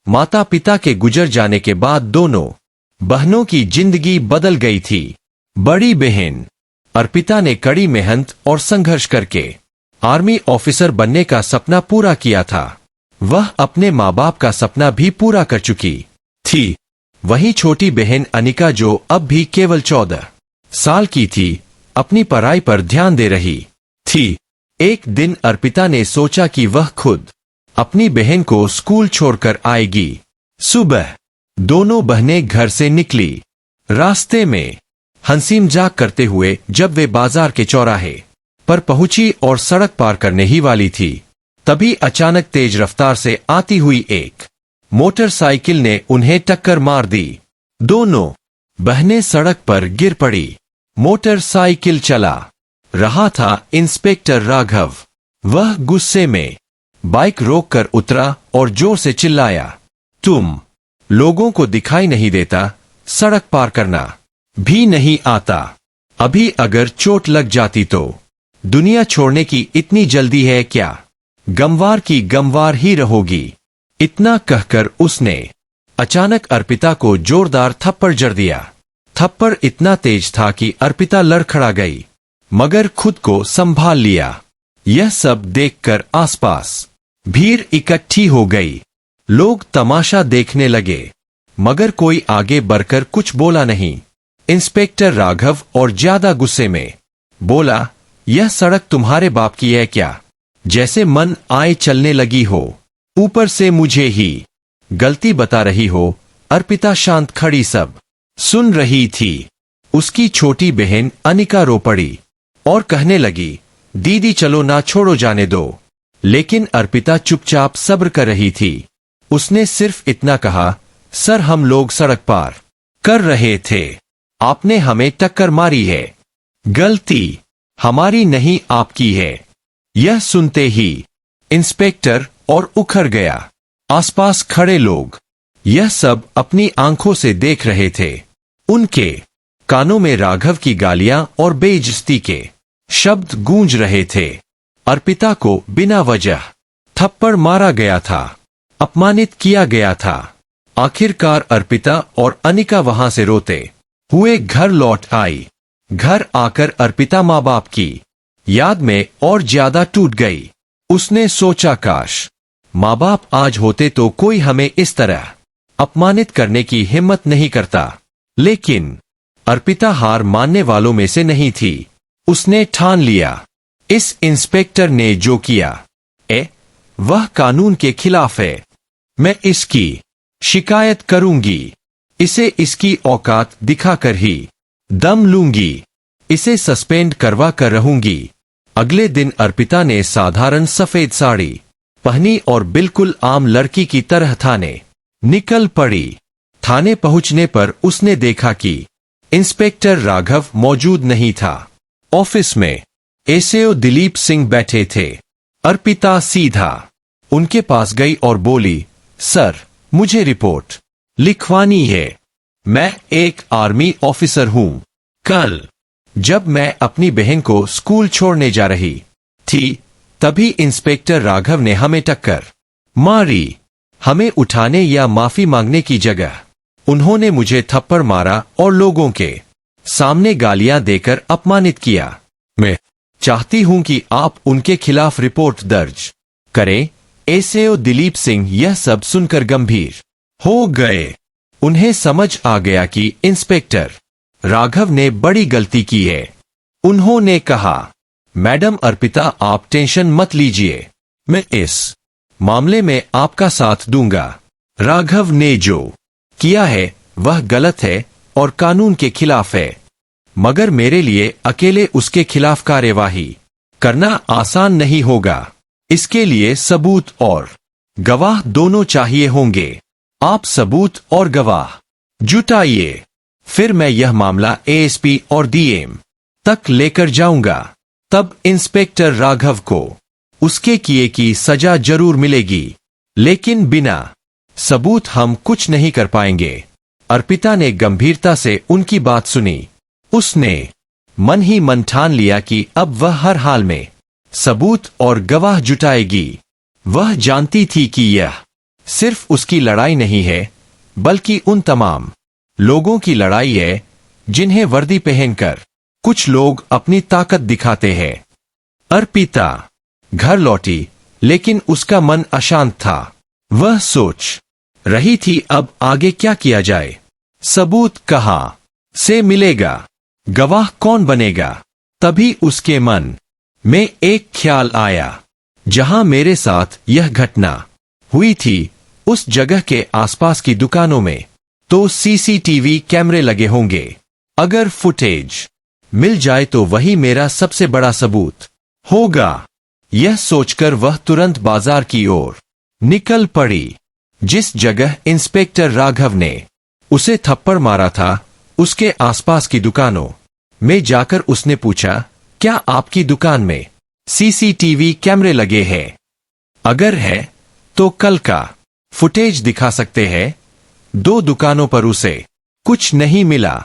माता पिता के गुजर जाने के बाद दोनों बहनों की जिंदगी बदल गई थी। बड़ी बहन अर्पिता ने कड़ी मेहनत और संघर्ष करके आर्मी ऑफिसर बनने का सपना पूरा किया था। वह अपने माँ बाप का सपना भी पूरा कर चुकी थी। वहीं छोटी बहन अनिका, जो अब भी केवल 14 साल की थी, अपनी पढ़ाई पर ध्यान दे रही थी। एक दिन अर्पिता ने सोचा कि वह खुद अपनी बहन को स्कूल छोड़कर आएगी। सुबह दोनों बहनें घर से निकली। रास्ते में हंसी मजाक करते हुए जब वे बाजार के चौराहे पर पहुंची और सड़क पार करने ही वाली थी, तभी अचानक तेज रफ्तार से आती हुई एक मोटरसाइकिल ने उन्हें टक्कर मार दी। दोनों बहनें सड़क पर गिर पड़ी। मोटरसाइकिल चला रहा था इंस्पेक्टर राघव। वह गुस्से में बाइक रोककर उतरा और जोर से चिल्लाया, तुम लोगों को दिखाई नहीं देता? सड़क पार करना भी नहीं आता? अभी अगर चोट लग जाती तो दुनिया छोड़ने की इतनी जल्दी है क्या? गमवार की गमवार ही रहोगी। इतना कहकर उसने अचानक अर्पिता को जोरदार थप्पड़ जड़ दिया। थप्पड़ इतना तेज था कि अर्पिता लड़खड़ा गई, मगर खुद को संभाल लिया। यह सब देखकर आसपास भीड़ इकट्ठी हो गई। लोग तमाशा देखने लगे, मगर कोई आगे बढ़कर कुछ बोला नहीं। इंस्पेक्टर राघव और ज्यादा गुस्से में बोला, यह सड़क तुम्हारे बाप की है क्या? जैसे मन आए चलने लगी हो, ऊपर से मुझे ही गलती बता रही हो। अर्पिता शांत खड़ी सब सुन रही थी। उसकी छोटी बहन अनिका रो पड़ी और कहने लगी, दीदी चलो ना, छोड़ो, जाने दो। लेकिन अर्पिता चुपचाप सब्र कर रही थी। उसने सिर्फ इतना कहा, सर हम लोग सड़क पार कर रहे थे, आपने हमें टक्कर मारी है। गलती हमारी नहीं आपकी है। यह सुनते ही इंस्पेक्टर और उखड़ गया। आसपास खड़े लोग यह सब अपनी आंखों से देख रहे थे। उनके कानों में राघव की गालियां और बेइज्जती के शब्द गूंज रहे थे। अर्पिता को बिना वजह थप्पड़ मारा गया था, अपमानित किया गया था। आखिरकार अर्पिता और अनिका वहां से रोते हुए घर लौट आई। घर आकर अर्पिता माँ बाप की याद में और ज्यादा टूट गई। उसने सोचा, काश माँ बाप आज होते तो कोई हमें इस तरह अपमानित करने की हिम्मत नहीं करता। लेकिन अर्पिता हार मानने वालों में से नहीं थी। उसने ठान लिया, इस इंस्पेक्टर ने जो किया वह कानून के खिलाफ है। मैं इसकी शिकायत करूंगी। इसे इसकी औकात दिखाकर ही दम लूंगी। इसे सस्पेंड करवा कर रहूंगी। अगले दिन अर्पिता ने साधारण सफेद साड़ी पहनी और बिल्कुल आम लड़की की तरह थाने निकल पड़ी। थाने पहुंचने पर उसने देखा कि इंस्पेक्टर राघव मौजूद नहीं था। ऑफिस में एसएओ दिलीप सिंह बैठे थे। अर्पिता सीधा उनके पास गई और बोली, सर मुझे रिपोर्ट लिखवानी है। मैं एक आर्मी ऑफिसर हूं। कल जब मैं अपनी बहन को स्कूल छोड़ने जा रही थी, तभी इंस्पेक्टर राघव ने हमें टक्कर मारी। हमें उठाने या माफी मांगने की जगह उन्होंने मुझे थप्पड़ मारा और लोगों के सामने गालियां देकर अपमानित किया। मैं चाहती हूं कि आप उनके खिलाफ रिपोर्ट दर्ज करें। एसएओ दिलीप सिंह यह सब सुनकर गंभीर हो गए। उन्हें समझ आ गया कि इंस्पेक्टर राघव ने बड़ी गलती की है। उन्होंने कहा, मैडम अर्पिता आप टेंशन मत लीजिए, मैं इस मामले में आपका साथ दूंगा। राघव ने जो किया है वह गलत है और कानून के खिलाफ है, मगर मेरे लिए अकेले उसके खिलाफ कार्यवाही करना आसान नहीं होगा। इसके लिए सबूत और गवाह दोनों चाहिए होंगे। आप सबूत और गवाह जुटाइए, फिर मैं यह मामला एएसपी और डीएम तक लेकर जाऊंगा। तब इंस्पेक्टर राघव को उसके किए की सजा जरूर मिलेगी, लेकिन बिना सबूत हम कुछ नहीं कर पाएंगे। अर्पिता ने गंभीरता से उनकी बात सुनी। उसने मन ही मन ठान लिया कि अब वह हर हाल में सबूत और गवाह जुटाएगी। वह जानती थी कि यह सिर्फ उसकी लड़ाई नहीं है, बल्कि उन तमाम लोगों की लड़ाई है जिन्हें वर्दी पहनकर कुछ लोग अपनी ताकत दिखाते हैं। अर्पिता घर लौटी, लेकिन उसका मन अशांत था। वह सोच रही थी अब आगे क्या किया जाए। सबूत कहाँ से मिलेगा, गवाह कौन बनेगा। तभी उसके मन में एक ख्याल आया, जहां मेरे साथ यह घटना हुई थी उस जगह के आसपास की दुकानों में तो सीसीटीवी कैमरे लगे होंगे। अगर फुटेज मिल जाए तो वही मेरा सबसे बड़ा सबूत होगा। यह सोचकर वह तुरंत बाजार की ओर निकल पड़ी। जिस जगह इंस्पेक्टर राघव ने उसे थप्पड़ मारा था, उसके आसपास की दुकानों में जाकर उसने पूछा, क्या आपकी दुकान में सीसीटीवी कैमरे लगे हैं? अगर है तो कल का फुटेज दिखा सकते हैं। 2 दुकानों पर उसे कुछ नहीं मिला,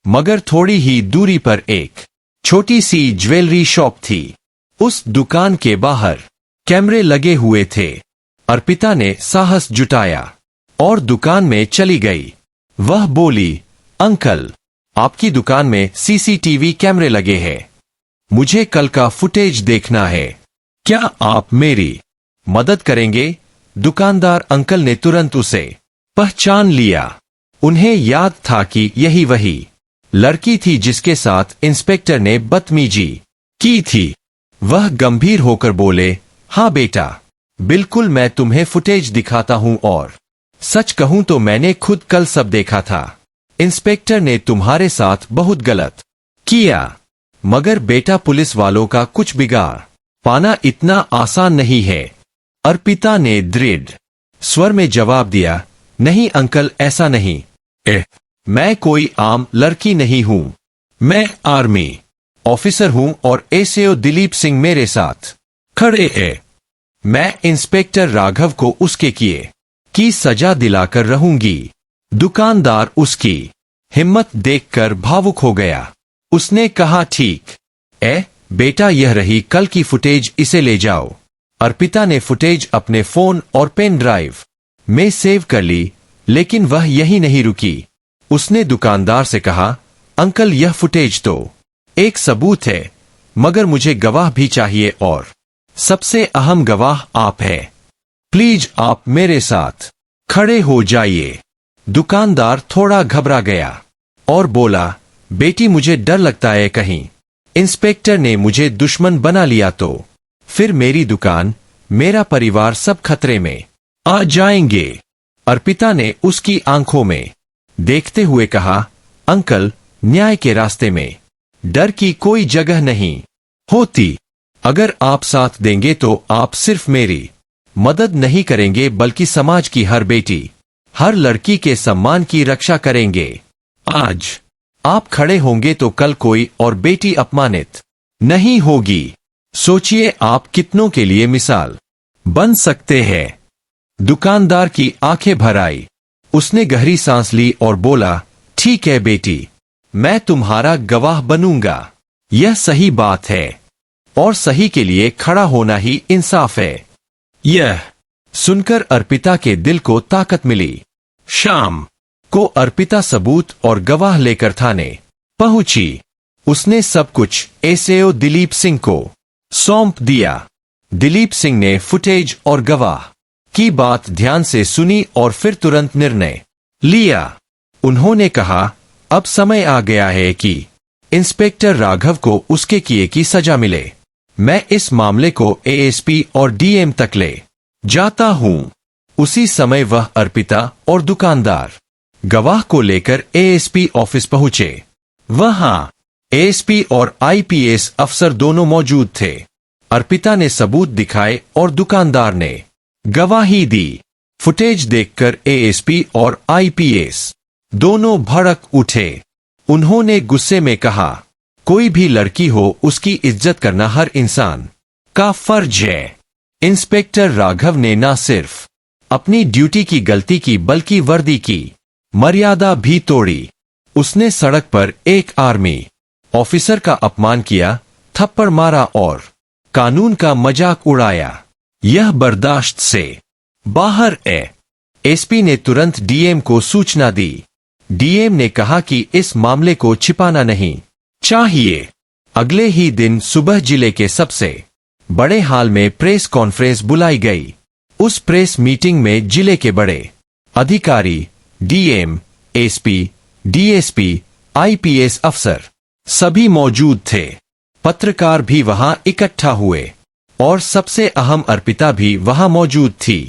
मगर थोड़ी ही दूरी पर एक छोटी सी ज्वेलरी शॉप थी। उस दुकान के बाहर कैमरे लगे हुए थे। अर्पिता ने साहस जुटाया और दुकान में चली गई। वह बोली, अंकल, आपकी दुकान में सीसीटीवी कैमरे लगे हैं। मुझे कल का फुटेज देखना है। क्या आप मेरी मदद करेंगे? दुकानदार अंकल ने तुरंत उसे पहचान लिया। उन्हें याद था कि यही वही लड़की थी जिसके साथ इंस्पेक्टर ने बदतमीजी की थी। वह गंभीर होकर बोले, हाँ बेटा, बिल्कुल, मैं तुम्हें फुटेज दिखाता हूं और सच कहूं तो मैंने खुद कल सब देखा था। इंस्पेक्टर ने तुम्हारे साथ बहुत गलत किया, मगर बेटा, पुलिस वालों का कुछ बिगाड़ पाना इतना आसान नहीं है। अर्पिता ने दृढ़ स्वर में जवाब दिया, नहीं अंकल, ऐसा नहीं। मैं कोई आम लड़की नहीं हूं। मैं आर्मी ऑफिसर हूं और एसओ दिलीप सिंह मेरे साथ खड़े हैं। मैं इंस्पेक्टर राघव को उसके किए की सजा दिलाकर रहूंगी। दुकानदार उसकी हिम्मत देखकर भावुक हो गया। उसने कहा, ठीक बेटा, यह रही कल की फुटेज, इसे ले जाओ। अर्पिता ने फुटेज अपने फोन और पेन ड्राइव में सेव कर ली, लेकिन वह यही नहीं रुकी। उसने दुकानदार से कहा, अंकल, यह फुटेज तो एक सबूत है, मगर मुझे गवाह भी चाहिए और सबसे अहम गवाह आप है। प्लीज आप मेरे साथ खड़े हो जाइए। दुकानदार थोड़ा घबरा गया और बोला, बेटी, मुझे डर लगता है कहीं इंस्पेक्टर ने मुझे दुश्मन बना लिया तो फिर मेरी दुकान, मेरा परिवार सब खतरे में आ जाएंगे। अर्पिता ने उसकी आंखों में देखते हुए कहा, अंकल, न्याय के रास्ते में डर की कोई जगह नहीं होती। अगर आप साथ देंगे तो आप सिर्फ मेरी मदद नहीं करेंगे, बल्कि समाज की हर बेटी, हर लड़की के सम्मान की रक्षा करेंगे। आज आप खड़े होंगे तो कल कोई और बेटी अपमानित नहीं होगी। सोचिए, आप कितनों के लिए मिसाल बन सकते हैं। दुकानदार की आंखें भर आई। उसने गहरी सांस ली और बोला, ठीक है बेटी, मैं तुम्हारा गवाह बनूंगा। यह सही बात है और सही के लिए खड़ा होना ही इंसाफ है। यह सुनकर अर्पिता के दिल को ताकत मिली। शाम को अर्पिता सबूत और गवाह लेकर थाने पहुंची। उसने सब कुछ एसओ दिलीप सिंह को सौंप दिया। दिलीप सिंह ने फुटेज और गवाह की बात ध्यान से सुनी और फिर तुरंत निर्णय लिया। उन्होंने कहा, अब समय आ गया है कि इंस्पेक्टर राघव को उसके किए की सजा मिले। मैं इस मामले को एएसपी और डीएम तक ले जाता हूं। उसी समय वह अर्पिता और दुकानदार गवाह को लेकर एएसपी ऑफिस पहुंचे। वहां एएसपी और आईपीएस अफसर दोनों मौजूद थे। अर्पिता ने सबूत दिखाए और दुकानदार ने गवाही दी। फुटेज देखकर एएसपी और आईपीएस दोनों भड़क उठे। उन्होंने गुस्से में कहा, कोई भी लड़की हो, उसकी इज्जत करना हर इंसान का फर्ज है। इंस्पेक्टर राघव ने न सिर्फ अपनी ड्यूटी की गलती की, बल्कि वर्दी की मर्यादा भी तोड़ी। उसने सड़क पर एक आर्मी ऑफिसर का अपमान किया, थप्पड़ मारा और कानून का मजाक उड़ाया। यह बर्दाश्त से बाहर है। एसपी ने तुरंत डीएम को सूचना दी। डीएम ने कहा कि इस मामले को छिपाना नहीं चाहिए। अगले ही दिन सुबह जिले के सबसे बड़े हाल में प्रेस कॉन्फ्रेंस बुलाई गई। उस प्रेस मीटिंग में जिले के बड़े अधिकारी, डीएम, एसपी, डीएसपी, आईपीएस अफसर सभी मौजूद थे। पत्रकार भी वहां इकट्ठा हुए और सबसे अहम अर्पिता भी वहां मौजूद थी।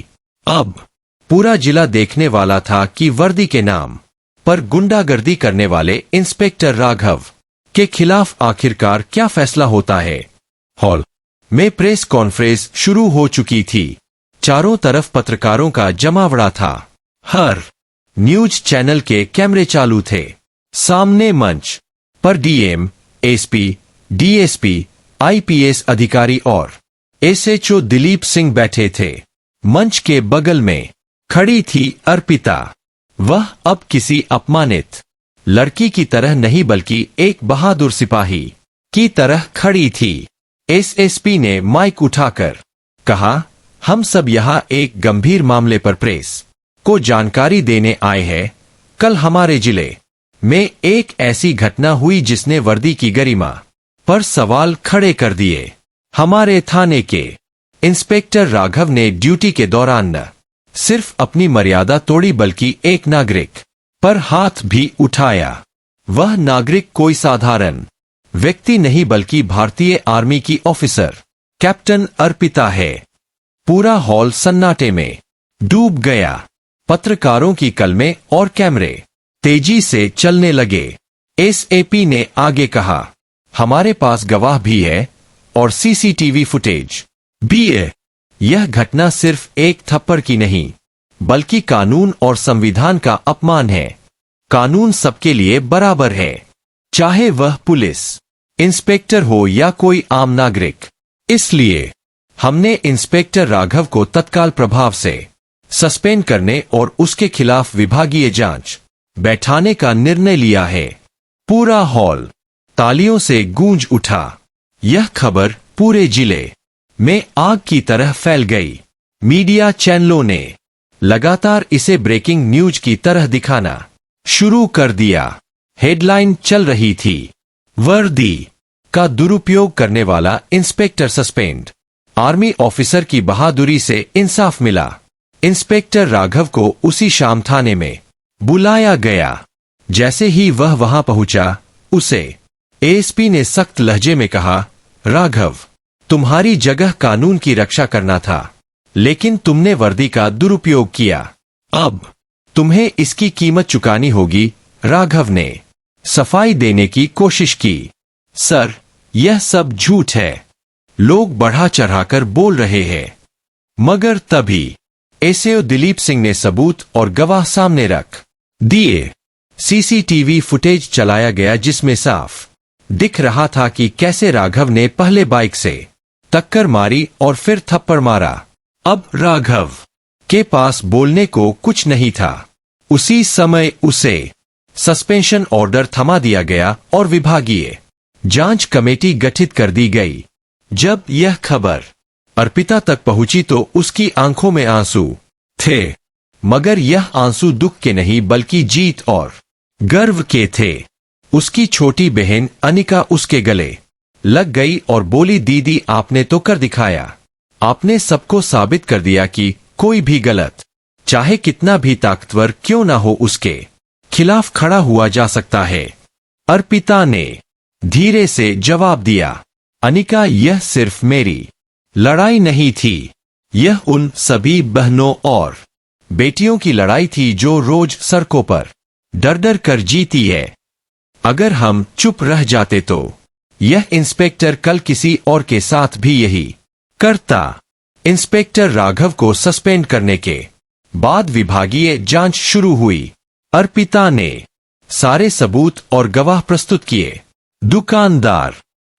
अब पूरा जिला देखने वाला था कि वर्दी के नाम पर गुंडागर्दी करने वाले इंस्पेक्टर राघव के खिलाफ आखिरकार क्या फैसला होता है। हॉल में प्रेस कॉन्फ्रेंस शुरू हो चुकी थी। चारों तरफ पत्रकारों का जमावड़ा था। हर न्यूज चैनल के कैमरे चालू थे। सामने मंच पर डीएम, एसपी, डीएसपी, आईपीएस अधिकारी और एसएचओ दिलीप सिंह बैठे थे। मंच के बगल में खड़ी थी अर्पिता। वह अब किसी अपमानित लड़की की तरह नहीं बल्कि एक बहादुर सिपाही की तरह खड़ी थी। एसएसपी ने माइक उठाकर कहा, हम सब यहां एक गंभीर मामले पर प्रेस को जानकारी देने आए हैं। कल हमारे जिले में एक ऐसी घटना हुई जिसने वर्दी की गरिमा पर सवाल खड़े कर दिए। हमारे थाने के इंस्पेक्टर राघव ने ड्यूटी के दौरान न सिर्फ अपनी मर्यादा तोड़ी बल्कि एक नागरिक पर हाथ भी उठाया। वह नागरिक कोई साधारण व्यक्ति नहीं बल्कि भारतीय आर्मी की ऑफिसर कैप्टन अर्पिता है। पूरा हॉल सन्नाटे में डूब गया। पत्रकारों की कलमें और कैमरे तेजी से चलने लगे। एसएपी ने आगे कहा, हमारे पास गवाह भी है और सीसीटीवी फुटेज भी है। यह घटना सिर्फ एक थप्पड़ की नहीं बल्कि कानून और संविधान का अपमान है। कानून सबके लिए बराबर है, चाहे वह पुलिस इंस्पेक्टर हो या कोई आम नागरिक। इसलिए हमने इंस्पेक्टर राघव को तत्काल प्रभाव से सस्पेंड करने और उसके खिलाफ विभागीय जांच बैठाने का निर्णय लिया है। पूरा हॉल तालियों से गूंज उठा। यह खबर पूरे जिले में आग की तरह फैल गई। मीडिया चैनलों ने लगातार इसे ब्रेकिंग न्यूज की तरह दिखाना शुरू कर दिया। हेडलाइन चल रही थी, वर्दी का दुरुपयोग करने वाला इंस्पेक्टर सस्पेंड। आर्मी ऑफिसर की बहादुरी से इंसाफ मिला। इंस्पेक्टर राघव को उसी शाम थाने में बुलाया गया। जैसे ही वह वहां पहुंचा, उसे एएसपी ने सख्त लहजे में कहा, राघव, तुम्हारी जगह कानून की रक्षा करना था, लेकिन तुमने वर्दी का दुरुपयोग किया। अब तुम्हें इसकी कीमत चुकानी होगी। राघव ने सफाई देने की कोशिश की। सर, यह सब झूठ है। लोग बढ़ा चढ़ाकर बोल रहे हैं। मगर तभी एसएओ दिलीप सिंह ने सबूत और गवाह सामने रख दिए। सीसीटीवी फुटेज चलाया गया जिसमें साफ दिख रहा था कि कैसे राघव ने पहले बाइक से टक्कर मारी और फिर थप्पड़ मारा। अब राघव के पास बोलने को कुछ नहीं था। उसी समय उसे सस्पेंशन ऑर्डर थमा दिया गया और विभागीय जांच कमेटी गठित कर दी गई। जब यह खबर अर्पिता तक पहुंची तो उसकी आंखों में आंसू थे, मगर यह आंसू दुख के नहीं बल्कि जीत और गर्व के थे। उसकी छोटी बहन अनिका उसके गले लग गई और बोली, दीदी, आपने तो कर दिखाया। आपने सबको साबित कर दिया कि कोई भी गलत, चाहे कितना भी ताकतवर क्यों ना हो, उसके खिलाफ खड़ा हुआ जा सकता है। अर्पिता ने धीरे से जवाब दिया, अनिका, यह सिर्फ मेरी लड़ाई नहीं थी। यह उन सभी बहनों और बेटियों की लड़ाई थी जो रोज सड़कों पर डर डर कर जीती है। अगर हम चुप रह जाते तो यह इंस्पेक्टर कल किसी और के साथ भी यही करता। इंस्पेक्टर राघव को सस्पेंड करने के बाद विभागीय जांच शुरू हुई। अर्पिता ने सारे सबूत और गवाह प्रस्तुत किए। दुकानदार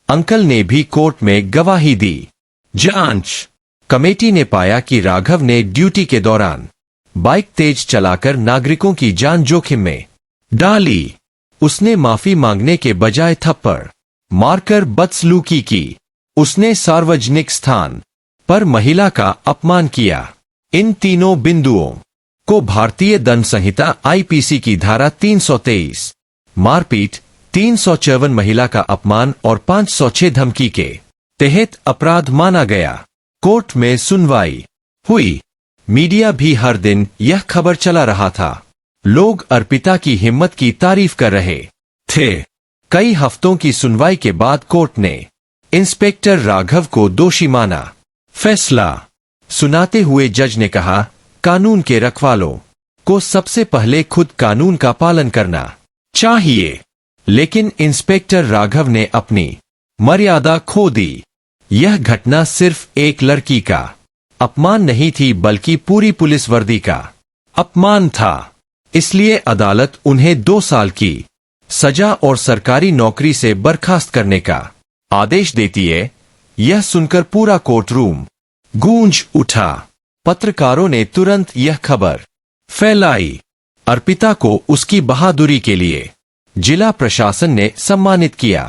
अंकल ने भी कोर्ट में गवाही दी। जांच कमेटी ने पाया कि राघव ने ड्यूटी के दौरान बाइक तेज चलाकर नागरिकों की जान जोखिम में डाली। उसने माफी मांगने के बजाय थप्पड़ मारकर बदसलूकी की। उसने सार्वजनिक स्थान पर महिला का अपमान किया। इन तीनों बिंदुओं को भारतीय दंड संहिता आईपीसी की धारा 323 मारपीट, 354 महिला का अपमान और 506 धमकी के तहत अपराध माना गया। कोर्ट में सुनवाई हुई। मीडिया भी हर दिन यह खबर चला रहा था। लोग अर्पिता की हिम्मत की तारीफ कर रहे थे। कई हफ्तों की सुनवाई के बाद कोर्ट ने इंस्पेक्टर राघव को दोषी माना। फैसला सुनाते हुए जज ने कहा, कानून के रखवालों को सबसे पहले खुद कानून का पालन करना चाहिए। लेकिन इंस्पेक्टर राघव ने अपनी मर्यादा खो दी। यह घटना सिर्फ एक लड़की का अपमान नहीं थी, बल्कि पूरी पुलिस वर्दी का अपमान था। इसलिए अदालत उन्हें 2 साल की सजा और सरकारी नौकरी से बर्खास्त करने का आदेश देती है। यह सुनकर पूरा कोर्ट रूम गूंज उठा। पत्रकारों ने तुरंत यह खबर फैलाई। अर्पिता को उसकी बहादुरी के लिए जिला प्रशासन ने सम्मानित किया।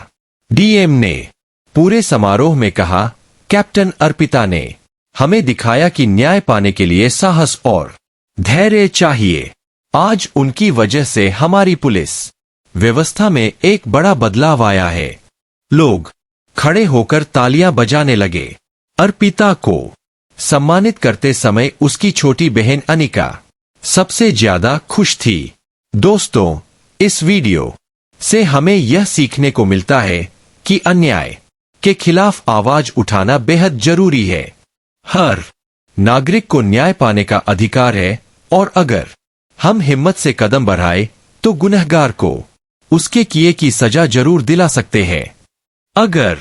डीएम ने पूरे समारोह में कहा, कैप्टन अर्पिता ने हमें दिखाया कि न्याय पाने के लिए साहस और धैर्य चाहिए। आज उनकी वजह से हमारी पुलिस व्यवस्था में एक बड़ा बदलाव आया है। लोग खड़े होकर तालियां बजाने लगे। अर्पिता को सम्मानित करते समय उसकी छोटी बहन अनिका सबसे ज्यादा खुश थी। दोस्तों, इस वीडियो से हमें यह सीखने को मिलता है कि अन्याय के खिलाफ आवाज उठाना बेहद जरूरी है। हर नागरिक को न्याय पाने का अधिकार है और अगर हम हिम्मत से कदम बढ़ाए तो गुनहगार को उसके किए की सजा जरूर दिला सकते हैं। अगर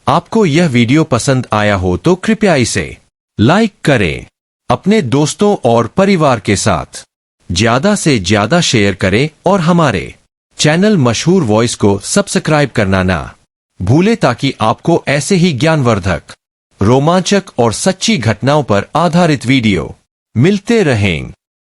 आपको यह वीडियो पसंद आया हो तो कृपया इसे लाइक करें, अपने दोस्तों और परिवार के साथ ज्यादा से ज्यादा शेयर करें और हमारे चैनल मशहूर वॉइस को सब्सक्राइब करना ना भूलें ताकि आपको ऐसे ही ज्ञानवर्धक, रोमांचक और सच्ची घटनाओं पर आधारित वीडियो मिलते रहें।